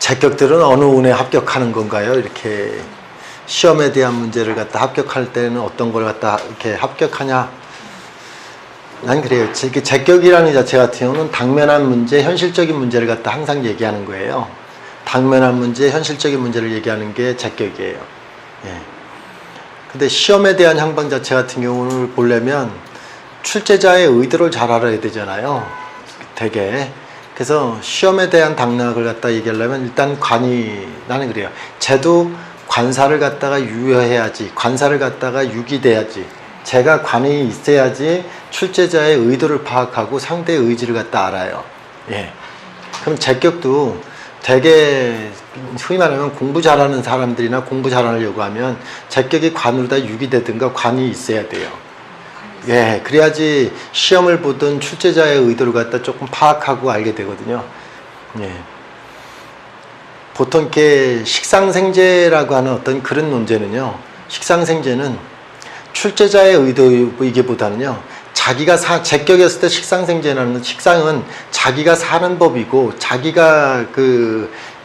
제격들은 어느 운에 합격하는 건가요? 이렇게 시험에 대한 문제를 갖다 합격할 때는 어떤 걸 갖다 이렇게 합격하냐? 난 그래요. 제격이라는 자체 같은 경우는 당면한 문제, 현실적인 문제를 갖다 항상 얘기하는 거예요. 당면한 문제, 현실적인 문제를 얘기하는 게 제격이에요. 예. 근데 시험에 대한 향방 자체 같은 경우를 보려면 출제자의 의도를 잘 알아야 되잖아요. 되게. 그래서 시험에 대한 당락을 갖다 얘기하려면 일단 나는 그래요. 쟤도 관사를 갖다가 유효해야지, 관사를 갖다가 유기돼야지, 제가 관이 있어야지 출제자의 의도를 파악하고 상대의 의지를 갖다 알아요. 예. 그럼 제격도 되게 흔히 말하면 공부 잘하는 사람들이나 공부 잘하려고 하면 제격이 관으로 다 유기되든가 관이 있어야 돼요. 예, 그래야지 시험을 보든 출제자의 의도를 갖다 조금 파악하고 알게 되거든요. 예. 보통 이렇게 식상생재라고 하는 어떤 그런 논제는요, 식상생재는 출제자의 의도이기보다는요, 자기가 제격이었을 때 식상생재라는, 식상은 자기가 사는 법이고 자기가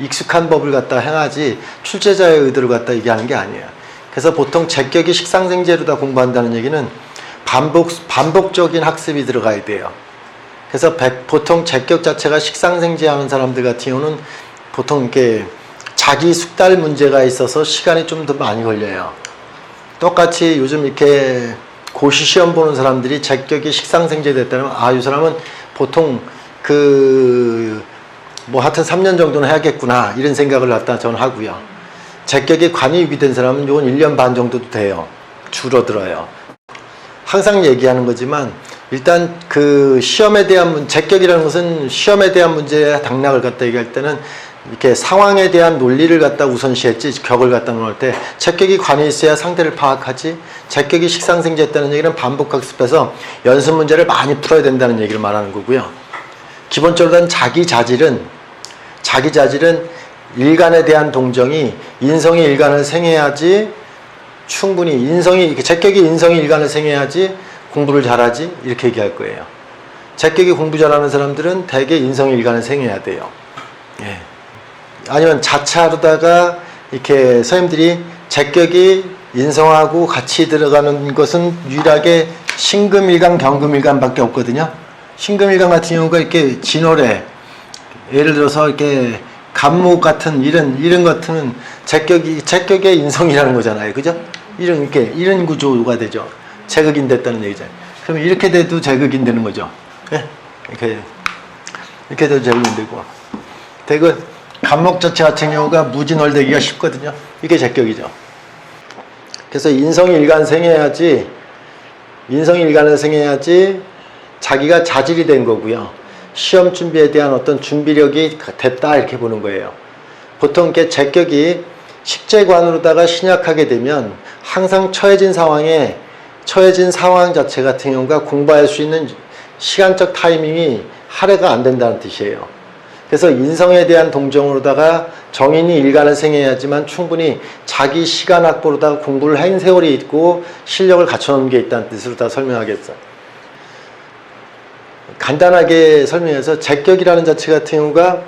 익숙한 법을 갖다 행하지 출제자의 의도를 갖다 얘기하는 게 아니에요. 그래서 보통 제격이 식상생재로 다 공부한다는 얘기는 반복적인 학습이 들어가야 돼요. 그래서 보통 제격 자체가 식상생재하는 사람들 같은 경우는 보통 이렇게 자기 숙달 문제가 있어서 시간이 좀 더 많이 걸려요. 똑같이 요즘 이렇게 고시 시험 보는 사람들이 제격이 식상생재 됐다면, 이 사람은 보통 하여튼 3년 정도는 해야겠구나, 이런 생각을 갖다 저는 하고요. 제격이 관이 유기된 사람은 요건 1년 반 정도도 돼요. 줄어들어요. 항상 얘기하는 거지만, 일단 시험에 대한 제격이라는 것은 시험에 대한 문제의 당락을 갖다 얘기할 때는 이렇게 상황에 대한 논리를 갖다 우선시했지, 격을 갖다 놓을 때 제격이 관이 있어야 상대를 파악하지, 제격이 식상생재했다는 얘기는 반복학습해서 연습 문제를 많이 풀어야 된다는 얘기를 말하는 거고요. 기본적으로는 자기 자질은 일간에 대한 동정이 인성이 일간을 생해야지, 충분히 제격이 인성이 일간을 생해야지 공부를 잘하지, 이렇게 얘기할 거예요. 제격이 공부 잘하는 사람들은 대개 인성이 일간을 생해야 돼요. 예. 아니면 자차하다가 이렇게 선생님들이 제격이 인성하고 같이 들어가는 것은 유일하게 신금일간, 경금일간밖에 없거든요. 신금일간 같은 경우가 이렇게 진월에, 예를 들어서 이렇게 간목 같은 이런 것은 제격의 인성이라는 거잖아요. 그죠? 이런 구조가 되죠. 제극인 됐다는 얘기잖아요. 그럼 이렇게 돼도 제극인 되는 거죠. 예? 이렇게 돼도 제극인 되고. 간목 자체 같은 경우가 무진월되기가 쉽거든요. 이게 제격이죠. 그래서 인성이 일간을 생해야지 자기가 자질이 된 거고요. 시험 준비에 대한 어떤 준비력이 됐다, 이렇게 보는 거예요. 보통 이렇게 제격이 식재관으로다가 신약하게 되면 항상 처해진 상황 자체 같은 경우가 공부할 수 있는 시간적 타이밍이 할애가 안 된다는 뜻이에요. 그래서 인성에 대한 동정으로다가 정인이 일간을 생해야지만 충분히 자기 시간 확보로다가 공부를 한 세월이 있고 실력을 갖춰놓은 게 있다는 뜻으로 다 설명하겠어요. 간단하게 설명해서 제격이라는 자체 같은 경우가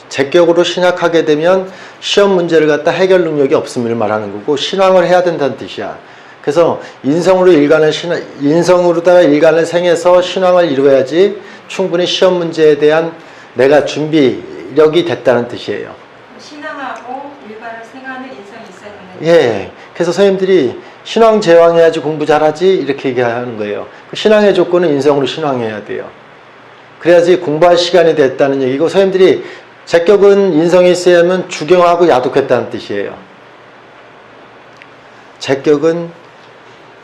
제격으로 신약하게 되면 시험 문제를 갖다 해결 능력이 없음을 말하는 거고, 신앙을 해야 된다는 뜻이야. 그래서 인성으로다가 일간을 생해서 신앙을 이루어야지 충분히 시험 문제에 대한 내가 준비력이 됐다는 뜻이에요. 신앙하고 일간을 생하는 인성이 있어야 되는. 예. 그래서 선생님들이 신앙 제왕해야지 공부 잘하지, 이렇게 얘기하는 거예요. 신앙의 조건은 인성으로 신앙해야 돼요. 그래야지 공부할 시간이 됐다는 얘기고, 선생님들이 제격은 인성이 있어야 하면 주경하고 야독했다는 뜻이에요. 제격은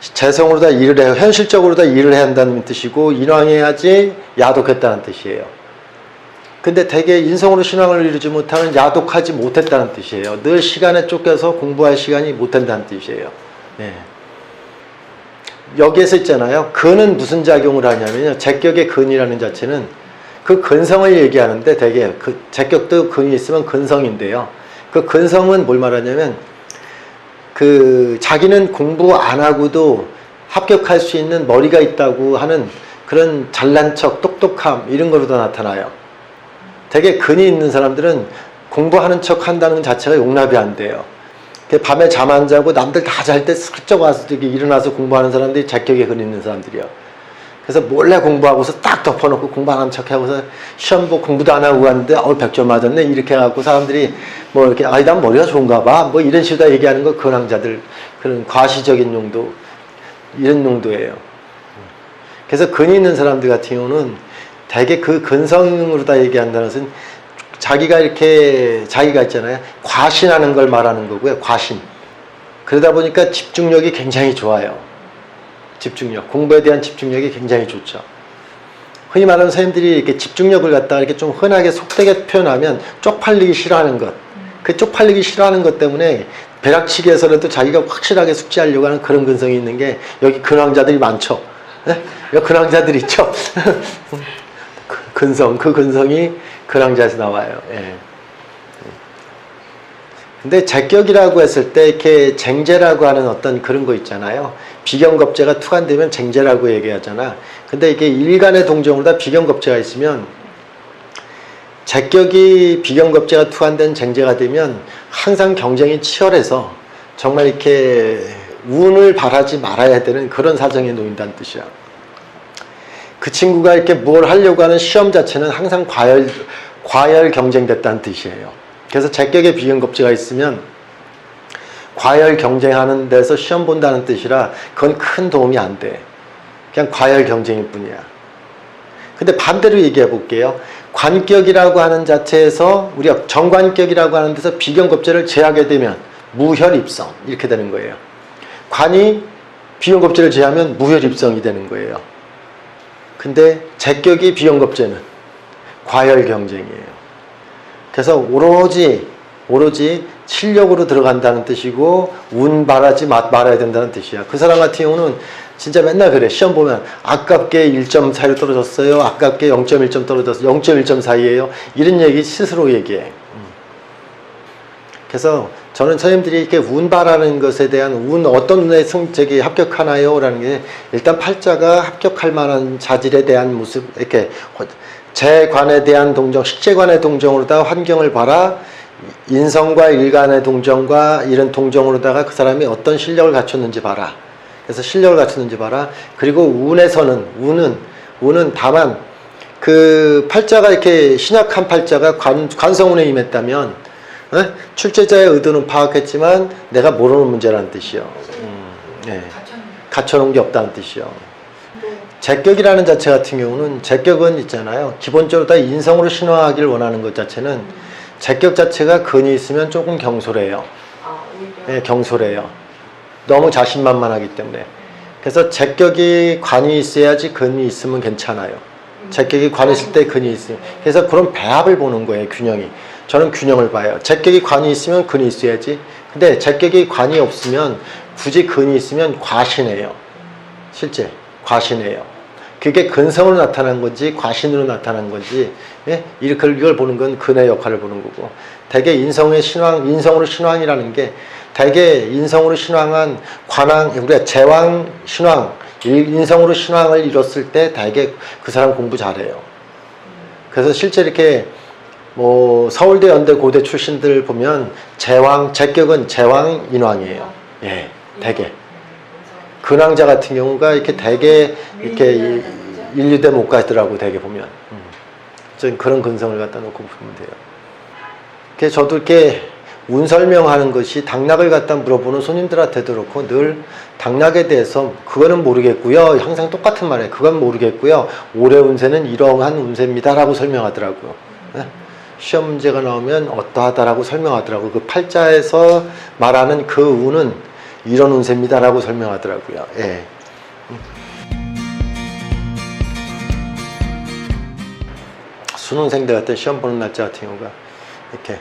재성으로 다 일을 해요. 현실적으로 다 일을 해야 한다는 뜻이고, 인왕해야지 야독했다는 뜻이에요. 근데 대개 인성으로 신앙을 이루지 못하면 야독하지 못했다는 뜻이에요. 늘 시간에 쫓겨서 공부할 시간이 못 된다는 뜻이에요. 네. 여기에서 있잖아요. 근은 무슨 작용을 하냐면요. 제격의 근이라는 자체는 그 근성을 얘기하는데, 대개 제격도 근이 있으면 근성인데요. 그 근성은 뭘 말하냐면, 자기는 공부 안 하고도 합격할 수 있는 머리가 있다고 하는 그런 잘난 척, 똑똑함, 이런 거로 다 나타나요. 되게 근이 있는 사람들은 공부하는 척 한다는 자체가 용납이 안 돼요. 밤에 잠 안 자고 남들 다 잘 때 슬쩍 와서 저기 일어나서 공부하는 사람들이 제격에 근 있는 사람들이요. 그래서 몰래 공부하고서 딱 덮어놓고 공부 안 하는 척 하고서 시험 보고 공부도 안 하고 갔는데 100점 맞았네 이렇게 해갖고 사람들이 뭐 이렇게 난 머리가 좋은가 봐 뭐 이런 식으로 다 얘기하는 거 근황자들 그런 과시적인 용도 이런 용도예요. 그래서 근이 있는 사람들 같은 경우는 대개 그 근성으로 다 얘기한다는 것은 자기가 있잖아요. 과신하는 걸 말하는 거고요. 과신. 그러다 보니까 집중력이 굉장히 좋아요. 집중력. 공부에 대한 집중력이 굉장히 좋죠. 흔히 말하는 선생님들이 이렇게 집중력을 갖다가 이렇게 좀 흔하게 속되게 표현하면 쪽팔리기 싫어하는 것. 그 쪽팔리기 싫어하는 것 때문에 벼락치기에서라도 자기가 확실하게 숙지하려고 하는 그런 근성이 있는 게 여기 근황자들이 많죠. 네? 여기 근황자들 있죠. 근성, 그 근성이 근황자에서 나와요. 예. 근데 제격이라고 했을 때 이렇게 쟁제라고 하는 어떤 그런 거 있잖아요. 비경겁제가 투관되면 쟁제라고 얘기하잖아. 근데 이게 일간의 동정으로 다 비경겁제가 있으면 제격이 비경겁제가 투관된 쟁제가 되면 항상 경쟁이 치열해서 정말 이렇게 운을 바라지 말아야 되는 그런 사정에 놓인다는 뜻이야. 그 친구가 이렇게 뭘 하려고 하는 시험 자체는 항상 과열 경쟁됐다는 뜻이에요. 그래서 제격에 비경겁제가 있으면 과열 경쟁하는 데서 시험 본다는 뜻이라 그건 큰 도움이 안 돼. 그냥 과열 경쟁일 뿐이야. 근데 반대로 얘기해 볼게요. 관격이라고 하는 자체에서 우리가 정관격이라고 하는 데서 비경겁제를 제하게 되면 무혈입성 이렇게 되는 거예요. 관이 비경겁제를 제하면 무혈입성이 되는 거예요. 근데 제격이 비경겁제는 과열 경쟁이에요. 그래서 오로지 실력으로 들어간다는 뜻이고 운 바라지 말아야 된다는 뜻이야. 그 사람 같은 경우는 진짜 맨날 그래. 시험 보면 아깝게 1점 사이로 떨어졌어요. 아깝게 0.1점 떨어졌어요. 0.1점 사이에요. 이런 얘기 스스로 얘기해. 그래서 저는 선생님들이 이렇게 운 바라는 것에 대한 어떤 운에 합격하나요? 라는 게 일단 팔자가 합격할 만한 자질에 대한 모습, 이렇게 재관에 대한 동정, 식재관의 동정으로다가 환경을 봐라. 인성과 일간의 동정과 이런 동정으로다가 그 사람이 어떤 실력을 갖췄는지 봐라. 그래서 실력을 갖췄는지 봐라. 그리고 운은 다만 그 팔자가 이렇게 신약한 팔자가 관성운에 임했다면 출제자의 의도는 파악했지만 내가 모르는 문제라는 뜻이요. 네. 갖춰놓은 게 없다는 뜻이요. 제격이라는 자체 같은 경우는 제격은 있잖아요. 기본적으로 다 인성으로 신화하기를 원하는 것 자체는 제격 자체가 근이 있으면 조금 경솔해요. 네, 경솔해요. 너무 자신만만하기 때문에. 그래서 제격이 관이 있어야지 근이 있으면 괜찮아요. 제격이 관이 있을 때 근이 있어요. 그래서 그런 배합을 보는 거예요. 균형이. 저는 균형을 봐요. 제격이 관이 있으면 근이 있어야지. 근데 제격이 관이 없으면 굳이 근이 있으면 과신해요. 실제 과신해요. 그게 근성으로 나타난 건지 과신으로 나타난 건지 이걸 보는 건 근의 역할을 보는 거고 대개 인성으로 신왕이라는 게 대개 인성으로 신왕한 관왕 우리가 제왕 신왕 인성으로 신왕을 이뤘을 때 대개 그 사람 공부 잘해요. 그래서 실제 이렇게 뭐 서울대 연대 고대 출신들 보면 제격은 제왕 인왕이에요. 예, 대개. 근황자 같은 경우가 이렇게 대개 이렇게 인류대 못 가더라고 대개 보면. 전 그런 근성을 갖다 놓고 보면 돼요. 그래서 저도 이렇게 운 설명하는 것이 당락을 갖다 물어보는 손님들한테도 그렇고 늘 당락에 대해서 그거는 모르겠고요. 항상 똑같은 말이에요. 그건 모르겠고요. 올해 운세는 이러한 운세입니다라고 설명하더라고요. 네? 시험 문제가 나오면 어떠하다라고 설명하더라고요. 그 팔자에서 말하는 그 운은 이런 운세입니다라고 설명하더라고요. 예. 수능생들 같은 시험 보는 날짜 같은 경우가 이렇게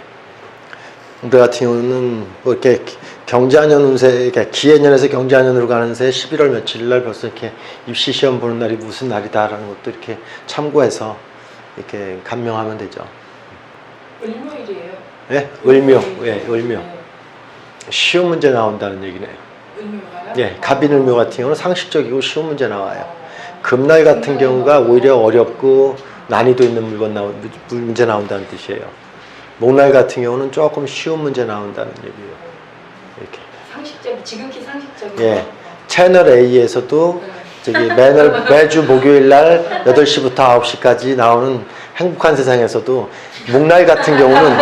우리 같은 경우는 뭐 이렇게 경자년 운세, 그러니까 기해년에서 경자년으로 가는 새 11월 며칠 날 벌써 이렇게 입시 시험 보는 날이 무슨 날이다라는 것도 이렇게 참고해서 이렇게 감명하면 되죠. 을묘일이에요. 예, 을묘, 예, 을묘. 쉬운 문제 나온다는 얘기네요. 을묘가요? 예, 갑인을묘 같은 경우는 상식적이고 쉬운 문제 나와요. 금날 같은 경우가 오히려 어렵고 난이도 있는 문제 나온다는 뜻이에요. 목날 같은 경우는 조금 쉬운 문제 나온다는 얘기예요. 이렇게. 상식적, 지극히 상식적인. 예. 채널 A에서도 저기 매주 목요일 날 8시부터 9시까지 나오는 행복한 세상에서도 목날 같은 경우는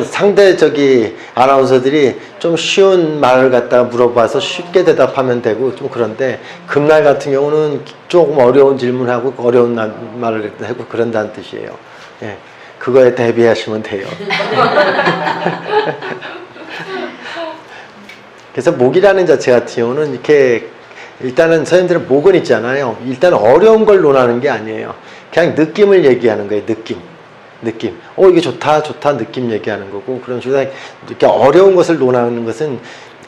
상대 저기 아나운서들이 좀 쉬운 말을 갖다가 물어봐서 쉽게 대답하면 되고 좀 그런데 금날 같은 경우는 조금 어려운 질문하고 어려운 말을 하고 그런다는 뜻이에요. 예. 그거에 대비하시면 돼요. 그래서 목이라는 자체 같은 경우는 이렇게 일단은 선생님들은 목은 있잖아요. 일단 어려운 걸 논하는 게 아니에요. 그냥 느낌을 얘기하는 거예요. 느낌. 이게 좋다 느낌 얘기하는 거고 그런 식으로 이렇게 어려운 것을 논하는 것은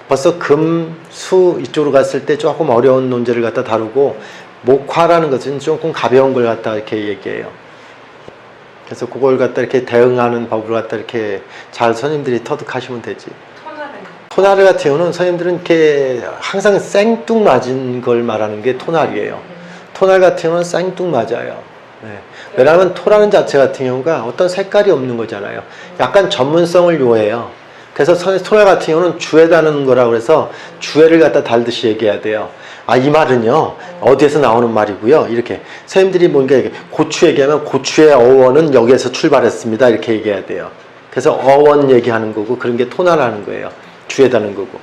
벌써 금, 수 이쪽으로 갔을 때 조금 어려운 논제를 갖다 다루고 목화라는 것은 조금 가벼운 걸 갖다 이렇게 얘기해요. 그래서 그걸 갖다 이렇게 대응하는 법을 갖다 이렇게 잘 선생님들이 터득하시면 되지. 토나르 같은 경우는 선생님들은 이렇게 항상 생뚱맞은 걸 말하는 게 토날이에요. 토날 같은 경우는 생뚱맞아요. 네. 왜냐하면 토라는 자체 같은 경우가 어떤 색깔이 없는 거잖아요. 약간 전문성을 요해요. 그래서 토날 같은 경우는 주에 다는 거라고 해서 주에를 갖다 달듯이 얘기해야 돼요. 이 말은요 어디에서 나오는 말이고요. 이렇게 선생님들이 뭔가 고추 얘기하면 고추의 어원은 여기에서 출발했습니다. 이렇게 얘기해야 돼요. 그래서 어원 얘기하는 거고 그런 게 토날하는 거예요. 주에 다는 거고.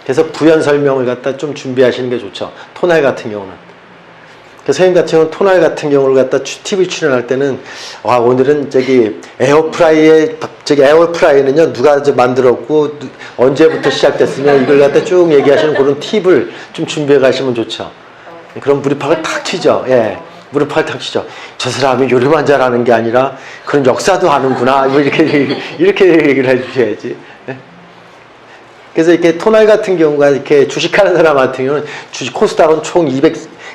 그래서 부연 설명을 갖다 좀 준비하시는 게 좋죠. 토날 같은 경우는. 그래서 선생님 같은 경우는 토날 같은 경우를 갖다 TV 출연할 때는 오늘은 저기 에어프라이는요 누가 만들었고 언제부터 시작됐으면 이걸 갖다 쭉 얘기하시는 그런 팁을 좀 준비해 가시면 좋죠. 그럼 무릎팍을 탁 치죠. 예. 무릎팍을 탁 치죠. 저 사람이 요리만 잘하는 게 아니라 그런 역사도 아는구나. 이렇게 얘기를 해주셔야지. 예? 그래서 이렇게 토날 같은 경우가 이렇게 주식하는 사람 같은 경우는 코스닥은 총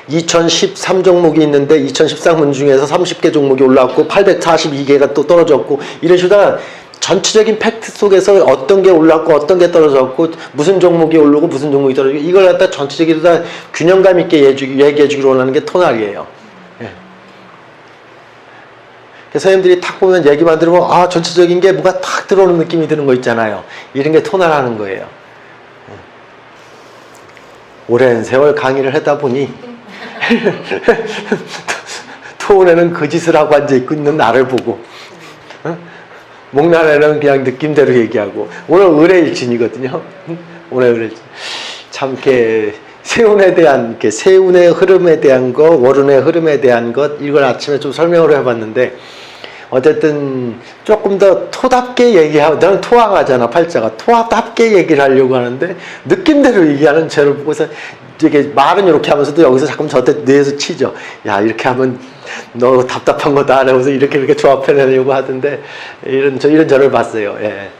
2013 종목이 있는데 2013분 중에서 30개 종목이 올라왔고 842개가 또 떨어졌고 이런 식으로 전체적인 팩트 속에서 어떤 게 올랐고 어떤 게 떨어졌고 무슨 종목이 오르고 무슨 종목이 떨어지고 이걸 갖다 전체적으로 다 균형감 있게 얘기해 주기로 원하는 게 토날이에요. 예. 그래서 선생님들이 탁 보면 얘기만 들으면 전체적인 게 뭐가 탁 들어오는 느낌이 드는 거 있잖아요. 이런 게 토날하는 거예요. 예. 오랜 세월 강의를 하다 보니 토운에는 그 짓을 하고 앉아있고 있는 나를 보고 목날에는 그냥 느낌대로 얘기하고 오늘 의뢰일진이거든요. 오늘 의뢰일진 참 이렇게 세운에 대한 이렇게 세운의 흐름에 대한 것, 월운의 흐름에 대한 것 이걸 아침에 좀 설명을 해봤는데 어쨌든 조금 더 토답게 얘기하고 나는 토화가잖아 팔자가 토화답게 얘기를 하려고 하는데 느낌대로 얘기하는 저를 보고서 이게 말은 이렇게 하면서도 여기서 자꾸 저한테 뇌에서 치죠. 야 이렇게 하면 너 답답한 거다 하면서 이렇게 조합해내려고 하던데 이런 저를 봤어요. 예.